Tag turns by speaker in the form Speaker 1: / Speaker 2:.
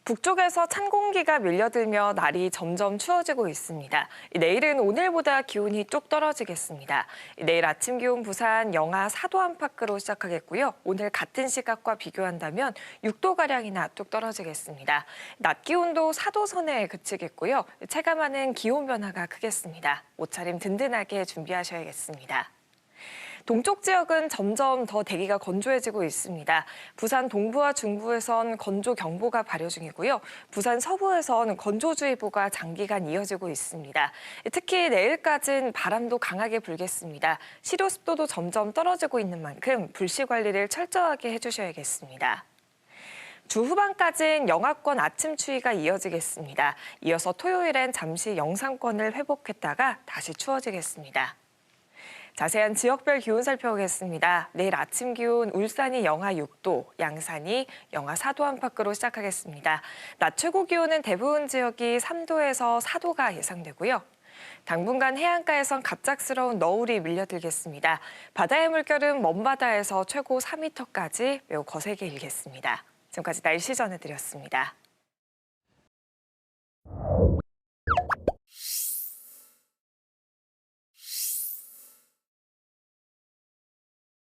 Speaker 1: 북쪽에서 찬 공기가 밀려들며 날이 점점 추워지고 있습니다. 내일은 오늘보다 기온이 쭉 떨어지겠습니다. 내일 아침 기온 부산 영하 4도 안팎으로 시작하겠고요. 오늘 같은 시각과 비교한다면 6도가량이나 뚝 떨어지겠습니다. 낮 기온도 4도 선에 그치겠고요. 체감하는 기온 변화가 크겠습니다. 옷차림 든든하게 준비하셔야겠습니다. 동쪽 지역은 점점 더 대기가 건조해지고 있습니다. 부산 동부와 중부에선 건조경보가 발효 중이고요. 부산 서부에선 건조주의보가 장기간 이어지고 있습니다. 특히 내일까지는 바람도 강하게 불겠습니다. 실효 습도도 점점 떨어지고 있는 만큼 불씨 관리를 철저하게 해주셔야겠습니다. 주 후반까지는 영하권 아침 추위가 이어지겠습니다. 이어서 토요일엔 잠시 영상권을 회복했다가 다시 추워지겠습니다. 자세한 지역별 기온 살펴보겠습니다. 내일 아침 기온 울산이 영하 6도, 양산이 영하 4도 안팎으로 시작하겠습니다. 낮 최고 기온은 대부분 지역이 3도에서 4도가 예상되고요. 당분간 해안가에선 갑작스러운 너울이 밀려들겠습니다. 바다의 물결은 먼바다에서 최고 4m까지 매우 거세게 일겠습니다. 지금까지 날씨 전해드렸습니다.